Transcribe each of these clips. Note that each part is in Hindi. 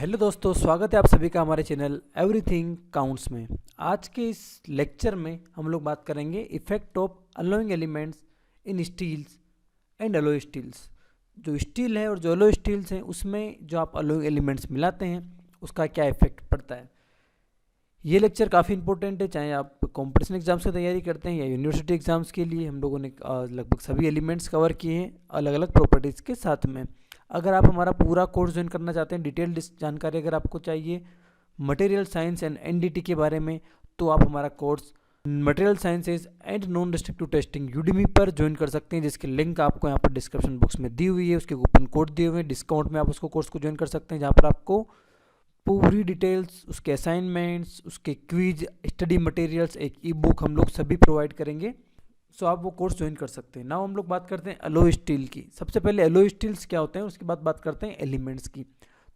हेलो दोस्तों, स्वागत है आप सभी का हमारे चैनल एवरीथिंग काउंट्स में। आज के इस लेक्चर में हम लोग बात करेंगे effect of alloying elements in steels and alloy steels. जो स्टील है और जो एलॉय स्टील्स हैं उसमें जो आप अलोइंग एलिमेंट्स मिलाते हैं उसका क्या इफेक्ट पड़ता है। ये लेक्चर काफ़ी इंपॉर्टेंट है, चाहे आप कॉम्पिटिशन एग्जाम्स की तैयारी करते हैं या यूनिवर्सिटी एग्जाम्स के लिए। हम लोगों ने लगभग सभी एलिमेंट्स कवर किए हैं अलग अलग प्रॉपर्टीज़ के साथ में। अगर आप हमारा पूरा कोर्स ज्वाइन करना चाहते हैं, डिटेल्ड जानकारी अगर आपको चाहिए मटेरियल साइंस एंड एनडीटी के बारे में, तो आप हमारा course material sciences and non destructive testing Udemy पर ज्वाइन कर सकते हैं, जिसकी लिंक आपको यहाँ पर डिस्क्रिप्शन बॉक्स में दी हुई है। उसके कूपन कोड दिए हुए हैं, डिस्काउंट में आप उसको कोर्स को ज्वाइन कर सकते हैं, जहाँ पर आपको पूरी डिटेल्स, उसके असाइनमेंट्स, उसके क्विज, स्टडी मटेरियल्स, एक ई बुक हम लोग सभी प्रोवाइड करेंगे। सो आप वो कोर्स ज्वाइन कर सकते हैं। नाउ हम लोग बात करते हैं एलॉय स्टील की। सबसे पहले एलॉय स्टील्स क्या होते हैं, उसके बाद बात करते हैं एलिमेंट्स की।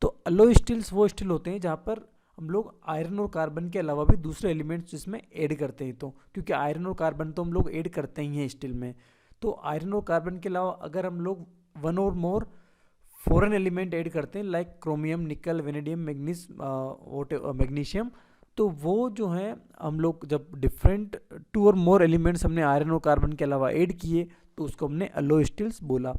तो एलॉय स्टील्स वो स्टील होते हैं जहाँ पर हम लोग आयरन और कार्बन के अलावा भी दूसरे एलिमेंट्स जिसमें ऐड करते हैं। तो क्योंकि आयरन और कार्बन तो हम लोग ऐड करते ही हैं स्टील में, तो आयरन और कार्बन के अलावा अगर हम लोग वन और मोर फॉरेन एलिमेंट ऐड करते हैं लाइक क्रोमियम, निकल, वेनेडियम, मैग्नीशियम, तो वो जो है हम लोग जब डिफरेंट टू और मोर एलिमेंट्स हमने आयरन और कार्बन के अलावा ऐड किए तो उसको हमने एलॉय स्टील्स बोला।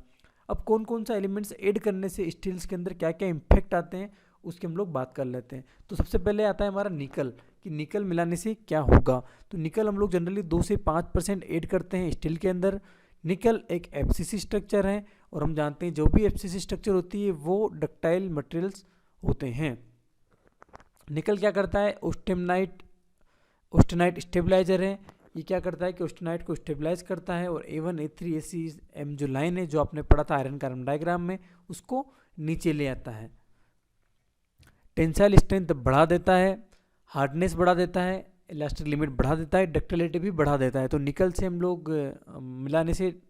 अब कौन कौन सा एलिमेंट्स ऐड करने से स्टील्स के अंदर क्या क्या इम्पैक्ट आते हैं उसकी हम लोग बात कर लेते हैं। तो सबसे पहले आता है हमारा निकल, कि निकल मिलाने से क्या होगा। तो निकल हम लोग जनरली 2 से 5% ऐड करते हैं स्टील के अंदर। निकल एक एफसीसी स्ट्रक्चर है और हम जानते हैं जो भी एफसीसी स्ट्रक्चर होती है वो डक्टाइल मटेरियल्स होते हैं। निकल क्या करता है, ऑस्टेनाइट स्टेबलाइजर है। ये क्या करता है कि ऑस्टेनाइट को स्टेबलाइज करता है और A1 A3 ACM जो लाइन है जो आपने पढ़ा था आयरन कार्बन डायग्राम में, उसको नीचे ले आता है। टेंसाइल स्ट्रेंथ बढ़ा देता है, हार्डनेस बढ़ा देता है, इलास्टिक लिमिट बढ़ा देता है, डक्टिलिटी भी बढ़ा देता है। तो निकल से हम लोग मिलाने से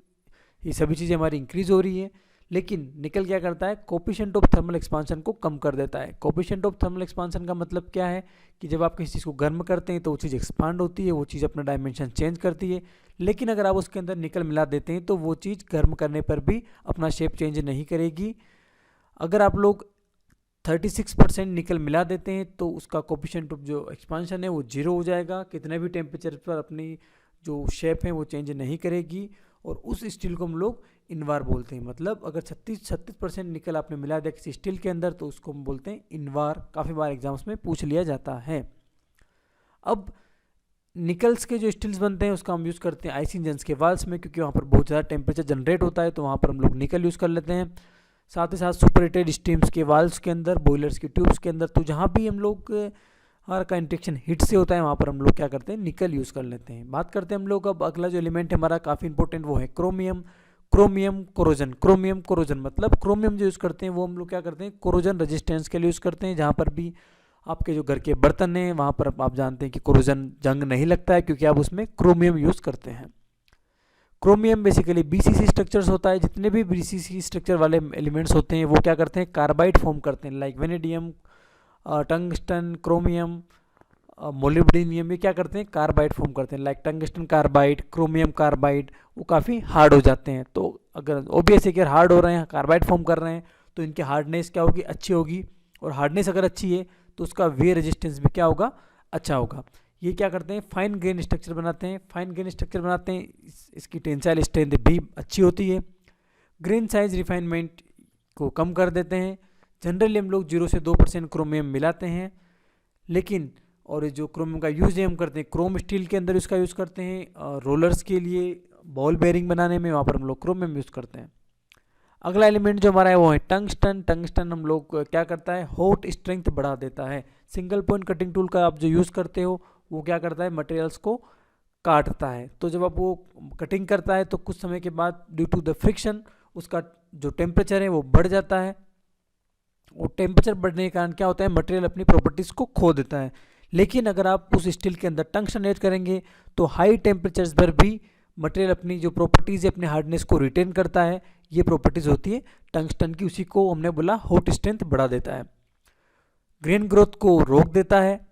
ये सभी चीज़ें हमारी इंक्रीज हो रही है। लेकिन निकल क्या करता है, कोफिशिएंट ऑफ थर्मल एक्सपांशन को कम कर देता है। कोफिशिएंट ऑफ थर्मल एक्सपांशन का मतलब क्या है कि जब आप किसी चीज़ को गर्म करते हैं तो वो चीज़ एक्सपांड होती है, वो चीज़ अपना डायमेंशन चेंज करती है। लेकिन अगर आप उसके अंदर निकल मिला देते हैं तो वो चीज़ गर्म करने पर भी अपना शेप चेंज नहीं करेगी। अगर आप लोग 36% निकल मिला देते हैं तो उसका कोफिशिएंट ऑफ जो एक्सपांशन है वो 0 हो जाएगा। कितने भी टेम्परेचर पर अपनी जो शेप है वो चेंज नहीं करेगी और उस स्टील को हम लोग इनवार बोलते हैं। मतलब अगर 36% निकल आपने मिला दिया किसी स्टील के अंदर तो उसको हम बोलते हैं इनवार। काफ़ी बार एग्जाम्स में पूछ लिया जाता है। अब निकल्स के जो स्टील्स बनते हैं उसका हम यूज़ करते हैं आईसी इंजन्स के वाल्स में, क्योंकि वहाँ पर बहुत ज़्यादा टेम्परेचर जनरेट होता है तो वहाँ पर हम लोग निकल यूज़ कर लेते हैं। साथ ही साथ सुपरहीटेड स्टीम्स के वाल्व्स के अंदर, बॉयलर्स की ट्यूब्स के अंदर, तो जहाँ भी हम लोग हमारा का इंट्रैक्शन हीट से होता है वहाँ पर हम लोग क्या करते हैं, निकल यूज़ कर लेते हैं। बात करते हैं हम लोग अब अगला जो एलिमेंट है हमारा काफ़ी इंपॉर्टेंट, वो है chromium. Chromium corrosion, chromium corrosion मतलब क्रोमियम जो यूज़ करते हैं वो हम लोग क्या करते हैं, कोरोजन रेजिस्टेंस के लिए यूज़ करते हैं। जहाँ पर भी आपके जो घर के बर्तन हैं वहाँ पर आप जानते हैं कि कोरोजन जंग नहीं लगता है, क्योंकि आप उसमें क्रोमियम यूज़ करते हैं। क्रोमियम बेसिकली बीसीसी स्ट्रक्चर्स होता है। जितने भी बीसीसी स्ट्रक्चर वाले एलिमेंट्स होते हैं वो क्या करते हैं, कार्बाइड फॉर्म करते हैं, लाइक वेनेडियम, टंगस्टन, क्रोमियम, मोलिब्डेनियम। ये क्या करते हैं, कार्बाइड फॉर्म करते हैं, like tungsten carbide, chromium carbide. वो काफ़ी हार्ड हो जाते हैं। तो अगर ओबियस है कि हार्ड हो रहे हैं, कार्बाइड फॉर्म कर रहे हैं, तो इनकी हार्डनेस क्या होगी, अच्छी होगी। और हार्डनेस अगर अच्छी है तो उसका वे रेजिस्टेंस भी क्या होगा, अच्छा होगा। ये क्या करते हैं, फाइन ग्रेन स्ट्रक्चर बनाते हैं। फाइन ग्रेन स्ट्रक्चर बनाते हैं, इसकी टेंसाइल स्ट्रेंथ भी अच्छी होती है। ग्रेन साइज रिफाइनमेंट को कम कर देते हैं। जनरली हम लोग 0 से 2% क्रोमियम मिलाते हैं। लेकिन और जो क्रोमियम का यूज़ है हम करते हैं क्रोम स्टील के अंदर, इसका यूज़ करते हैं रोलर्स के लिए, बॉल बेयरिंग बनाने में, वहाँ पर हम लोग क्रोमियम यूज़ करते हैं। अगला एलिमेंट जो हमारा है वो है टंगस्टन। टंगस्टन हम लोग क्या करता है, हॉट स्ट्रेंथ बढ़ा देता है। सिंगल पॉइंट कटिंग टूल का आप जो यूज़ करते हो वो क्या करता है, मटेरियल्स को काटता है। तो जब आप वो कटिंग करता है तो कुछ समय के बाद ड्यू टू द फ्रिक्शन उसका जो टेम्परेचर है वो बढ़ जाता है। और टेम्परेचर बढ़ने के कारण क्या होता है, मटेरियल अपनी प्रॉपर्टीज़ को खो देता है। लेकिन अगर आप उस स्टील के अंदर टंगस्टन ऐड करेंगे तो हाई टेम्परेचर्स पर भी मटेरियल अपनी जो प्रॉपर्टीज़ है, अपने हार्डनेस को रिटेन करता है। ये प्रॉपर्टीज़ होती है टंगस्टन की, उसी को हमने बोला हॉट स्ट्रेंथ बढ़ा देता है। ग्रेन ग्रोथ को रोक देता है।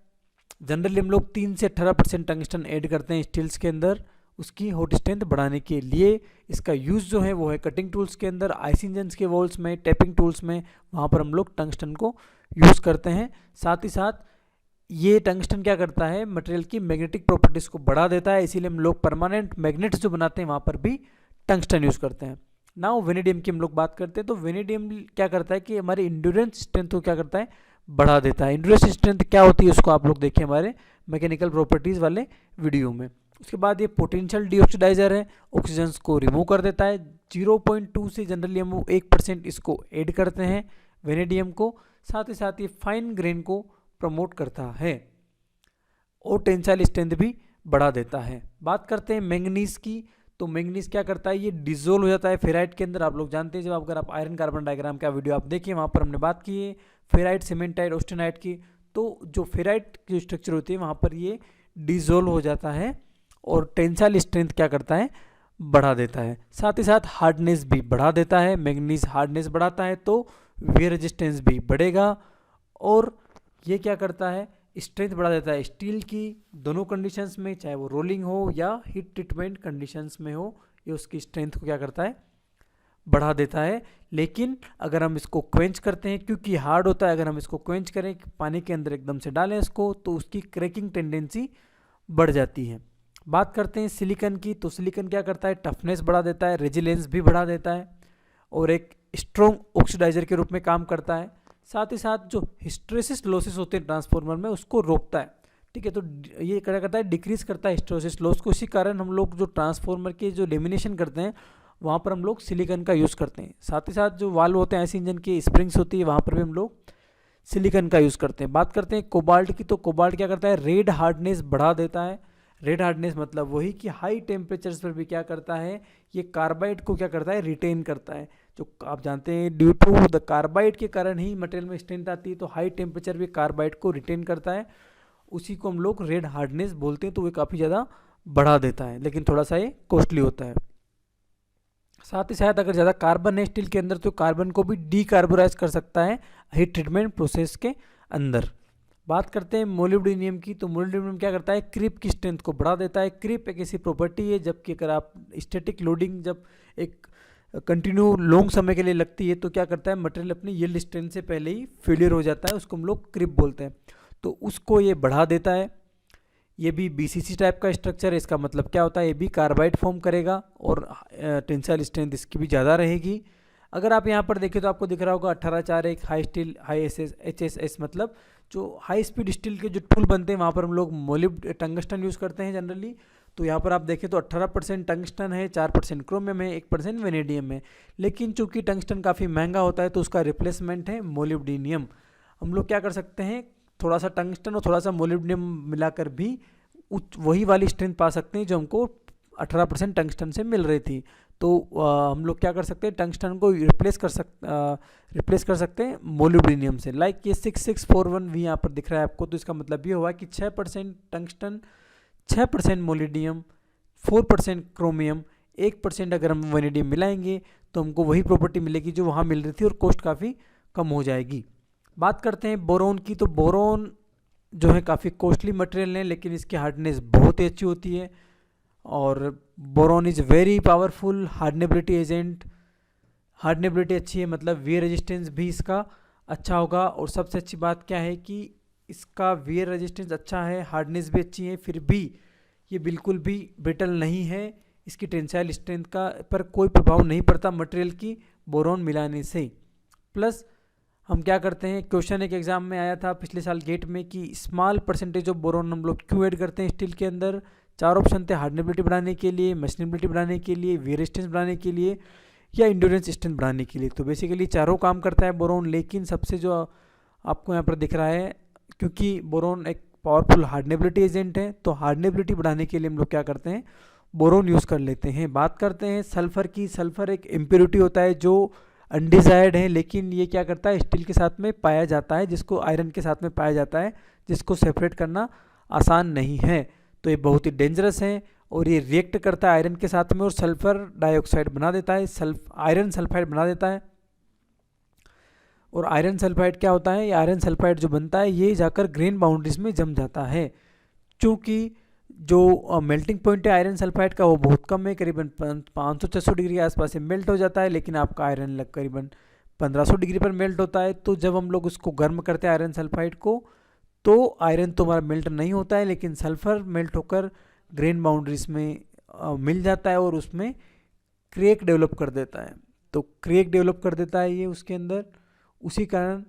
जनरली हम लोग 3 से 18% टंगस्टन ऐड करते हैं स्टील्स के अंदर उसकी हॉट स्ट्रेंथ बढ़ाने के लिए। इसका यूज़ जो है वो है कटिंग टूल्स के अंदर, आईसी इंजन्स के वॉल्स में, टैपिंग टूल्स में, वहाँ पर हम लोग टंगस्टन को यूज़ करते हैं। साथ ही साथ ये टंगस्टन क्या करता है, मटेरियल की मैग्नेटिक प्रॉपर्टीज़ को बढ़ा देता है, इसीलिए हम लोग परमानेंट मैग्नेट्स जो बनाते हैं वहाँ पर भी टंगस्टन यूज़ करते हैं। नाउ वेनेडियम की हम लोग बात करते हैं, तो वेनेडियम क्या करता है कि हमारी इंड्योरेंस स्ट्रेंथ को क्या करता है, बढ़ा देता है। इंड्योरेंस स्ट्रेंथ क्या होती है उसको आप लोग देखें हमारे मैकेनिकल प्रॉपर्टीज़ वाले वीडियो में। उसके बाद ये पोटेंशियल डीऑक्सीडाइजर है, ऑक्सीजन को रिमूव कर देता है। 0.2 से जनरली हम 1% इसको ऐड करते हैं वेनेडियम को। साथ ही साथ ये फाइन ग्रेन को प्रमोट करता है और टेंसाइल स्ट्रेंथ भी बढ़ा देता है। बात करते हैं मैंगनीज की, तो मैंगनीज क्या करता है, ये डिजोल्व हो जाता है फेराइट के अंदर। आप लोग जानते हैं जब अगर आप आयरन कार्बन डायग्राम का वीडियो आप देखिए, वहाँ पर हमने बात की है फेराइट, सीमेंटाइट, ऑस्टेनाइट की। तो जो फेराइट की स्ट्रक्चर होती है वहाँ पर ये डिजोल्व हो जाता है और टेंसाइल स्ट्रेंथ क्या करता है, बढ़ा देता है। साथ ही साथ हार्डनेस भी बढ़ा देता है। मैंगनीज हार्डनेस बढ़ाता है तो वेयर रेजिस्टेंस भी बढ़ेगा और ये क्या करता है, स्ट्रेंथ बढ़ा देता है स्टील की दोनों कंडीशंस में, चाहे वो रोलिंग हो या हीट ट्रीटमेंट कंडीशंस में हो, ये उसकी स्ट्रेंथ को क्या करता है, बढ़ा देता है। लेकिन अगर हम इसको क्वेंच करते हैं, क्योंकि हार्ड होता है, अगर हम इसको क्वेंच करें, पानी के अंदर एकदम से डालें इसको, तो उसकी क्रैकिंग टेंडेंसी बढ़ जाती है। बात करते हैं सिलिकन की, तो सिलिकन क्या करता है, टफनेस बढ़ा देता है, रेजिलेंस भी बढ़ा देता है और एक स्ट्रॉन्ग ऑक्सीडाइजर के रूप में काम करता है। साथ ही साथ जो हिस्टेरेसिस लॉसेस होते हैं ट्रांसफार्मर में उसको रोकता है। ठीक है, तो ये क्या करता है, डिक्रीज करता है हिस्टेरेसिस लॉस को। इसी कारण हम लोग जो ट्रांसफार्मर के जो लेमिनेशन करते हैं वहाँ पर हम लोग सिलिकन का यूज़ करते हैं। साथ ही साथ जो वाल्व होते हैं ऐसे इंजन की स्प्रिंग्स होती है वहाँ पर भी हम लोग सिलिकन का यूज़ करते हैं। बात करते हैं कोबाल्ट की, तो कोबाल्ट क्या करता है, रेड हार्डनेस बढ़ा देता है। रेड हार्डनेस मतलब वही कि हाई टेम्परेचर्स पर भी क्या करता है, ये कार्बाइड को क्या करता है, रिटेन करता है। जो आप जानते हैं ड्यू टू द कार्बाइड के कारण ही मटेरियल में स्ट्रेंथ आती है, तो हाई टेम्परेचर भी कार्बाइड को रिटेन करता है, उसी को हम लोग रेड हार्डनेस बोलते हैं। तो वो काफ़ी ज़्यादा बढ़ा देता है, लेकिन थोड़ा सा ये कॉस्टली होता है। साथ ही साथ अगर ज़्यादा कार्बन है स्टील के अंदर तो कार्बन को भी डीकार्बोराइज कर सकता है हीट ट्रीटमेंट प्रोसेस के अंदर। बात करते हैं मोलिब्डेनियम की, तो मोलिब्डेनियम क्या करता है, क्रीप की स्ट्रेंथ को बढ़ा देता है। क्रीप एक ऐसी प्रॉपर्टी है जबकि अगर आप स्टैटिक लोडिंग जब एक कंटिन्यू लॉन्ग समय के लिए लगती है तो क्या करता है, मटेरियल अपनी यील्ड स्ट्रेंथ से पहले ही फेलियर हो जाता है, उसको हम लोग क्रीप बोलते हैं। तो उसको ये बढ़ा देता है। ये भी बीसीसी टाइप का स्ट्रक्चर है, इसका मतलब क्या होता है, ये भी कार्बाइड फॉर्म करेगा और टेंसाइल स्ट्रेंथ इसकी भी ज़्यादा रहेगी। अगर आप यहाँ पर देखें तो आपको दिख रहा होगा 18-4 एक हाई स्टील हाई HSS मतलब जो हाई स्पीड स्टील के जो टूल बनते हैं वहाँ पर हम लोग टंगस्टन यूज़ करते हैं जनरली। तो यहाँ पर आप देखें तो 18% टंगस्टन है, 4% क्रोमियम है, 1% वेनेडियम है। लेकिन चूंकि टंगस्टन काफ़ी महंगा होता है तो उसका रिप्लेसमेंट है मोलिब्डेनियम। हम लोग क्या कर सकते हैं, थोड़ा सा टंगस्टन और थोड़ा सा मोलिब्डेनियम मिलाकर भी वही वाली स्ट्रेंथ पा सकते हैं जो हमको 18% टंगस्टन से मिल रही थी। तो हम लोग क्या कर सकते हैं, टंगस्टन को रिप्लेस कर सकते हैं मोलिब्डेनियम से। लाइक ये 6641 भी यहाँ पर दिख रहा है आपको, तो इसका मतलब ये हुआ कि 6% टंगस्टन, 6% मोलिब्डेनियम, 4% क्रोमियम, 1% अगर हम वेनेडियम मिलाएंगे तो हमको वही प्रॉपर्टी मिलेगी जो वहाँ मिल रही थी और कॉस्ट काफ़ी कम हो जाएगी। बात करते हैं बोरोन की, तो बोरोन जो है काफ़ी कॉस्टली मटेरियल है लेकिन इसकी हार्डनेस बहुत ही अच्छी होती है और boron is very powerful hardenability agent. Hardenability अच्छी है मतलब वियर रेजिस्टेंस भी इसका अच्छा होगा। और सबसे अच्छी बात क्या है कि इसका वियर रेजिस्टेंस अच्छा है, हार्डनेस भी अच्छी है, फिर भी ये बिल्कुल भी ब्रिटल नहीं है। इसकी टेंसाइल स्ट्रेंथ का पर कोई प्रभाव नहीं पड़ता मटेरियल की बोरोन मिलाने से। प्लस हम क्या करते हैं, क्वेश्चन एक एग्जाम में आया था पिछले साल गेट में कि स्मॉल परसेंटेज ऑफ बोरोन हम लोग क्यों ऐड करते हैं स्टील के अंदर। 4 ऑप्शन थे, हार्डनेबिलिटी बढ़ाने के लिए, मशीनेबिलिटी बढ़ाने के लिए, वियर रेजिस्टेंस बढ़ाने के लिए या इंड्योरेंस स्ट्रेंथ बढ़ाने के लिए। तो बेसिकली चारों काम करता है बोरोन, लेकिन सबसे जो आपको यहाँ पर दिख रहा है क्योंकि बोरोन एक पावरफुल हार्डनेबिलिटी एजेंट है तो हार्डनेबिलिटी बढ़ाने के लिए हम लोग क्या करते हैं, बोरोन यूज़ कर लेते हैं। बात करते हैं सल्फर की। सल्फर एक इम्प्योरिटी होता है जो अनडिजायर्ड है, लेकिन ये क्या करता है, स्टील के साथ में पाया जाता है, जिसको आयरन के साथ में पाया जाता है, जिसको सेपरेट करना आसान नहीं है। तो ये बहुत ही डेंजरस है और ये रिएक्ट करता है आयरन के साथ में और सल्फर डाइऑक्साइड बना देता है, आयरन सल्फाइड बना देता है। और आयरन सल्फाइड क्या होता है, ये आयरन सल्फाइड जो बनता है ये जाकर ग्रेन बाउंड्रीज में जम जाता है। चूँकि जो मेल्टिंग पॉइंट है आयरन सल्फाइड का वो बहुत कम है, करीबन 500-600 डिग्री के आसपास से मेल्ट हो जाता है, लेकिन आपका आयरन करीबन 1500 डिग्री पर मेल्ट होता है। तो जब हम लोग उसको गर्म करते हैं आयरन सल्फाइड को, तो आयरन तो हमारा मेल्ट नहीं होता है, लेकिन सल्फर मेल्ट होकर ग्रेन बाउंड्रीज में मिल जाता है और उसमें क्रेक डेवलप कर देता है। तो क्रेक डेवलप कर देता है ये उसके अंदर, उसी कारण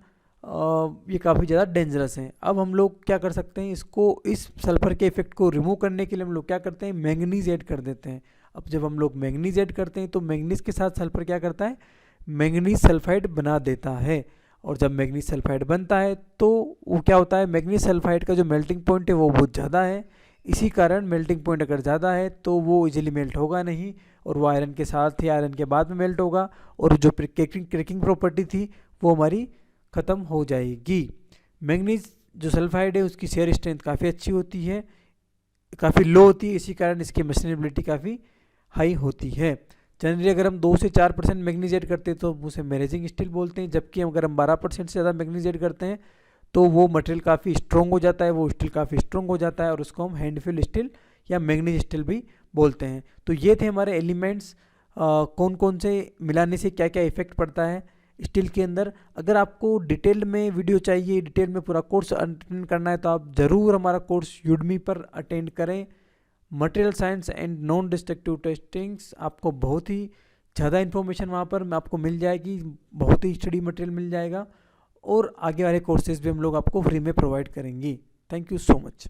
ये काफ़ी ज़्यादा डेंजरस है। अब हम लोग क्या कर सकते हैं, इसको, इस सल्फर के इफेक्ट को रिमूव करने के लिए हम लोग क्या करते हैं, मैंगनीज ऐड कर देते हैं। अब जब हम लोग मैंगनीज ऐड करते हैं तो मैंगनीज के साथ सल्फर क्या करता है, मैंगनीज सल्फाइड बना देता है। और जब मैंगनीज सल्फाइड बनता है तो वो क्या होता है, मैंगनीज सल्फाइड का जो मेल्टिंग पॉइंट है वो बहुत ज़्यादा है। इसी कारण मेल्टिंग पॉइंट अगर ज़्यादा है तो वो इजीली मेल्ट होगा नहीं, और वो आयरन के साथ ही आयरन के बाद में मेल्ट होगा, और जो क्रेकिंग प्रॉपर्टी थी वो हमारी ख़त्म हो जाएगी। मैंगनीज जो सल्फाइड है उसकी शेयर स्ट्रेंथ काफ़ी अच्छी होती है, काफ़ी लो होती है, इसी कारण इसकी मशीनेबिलिटी काफ़ी हाई होती है। जनरली अगर हम 2 से 4% मैग्नीज ऐड करते हैं तो उसे मैनेजिंग स्टील बोलते हैं, जबकि अगर हम 12% से ज़्यादा मैग्नीज ऐड करते हैं तो वो मटेरियल काफ़ी स्ट्रॉन्ग हो जाता है, वो स्टील काफ़ी स्ट्रॉन्ग हो जाता है, और उसको हम हैंडफिल स्टील या मैग्नीज स्टील भी बोलते हैं। तो ये थे हमारे एलिमेंट्स, कौन कौन से मिलाने से क्या क्या इफेक्ट पड़ता है स्टील के अंदर। अगर आपको डिटेल में वीडियो चाहिए, डिटेल में पूरा कोर्स अटेंड करना है, तो आप ज़रूर हमारा कोर्स यूडमी पर अटेंड करें। Material science and non destructive testings, आपको बहुत ही ज़्यादा इन्फॉर्मेशन वहाँ पर आपको मिल जाएगी, बहुत ही स्टडी मटेरियल मिल जाएगा, और आगे वाले कोर्सेज भी हम लोग आपको फ्री में प्रोवाइड करेंगे। Thank you so much.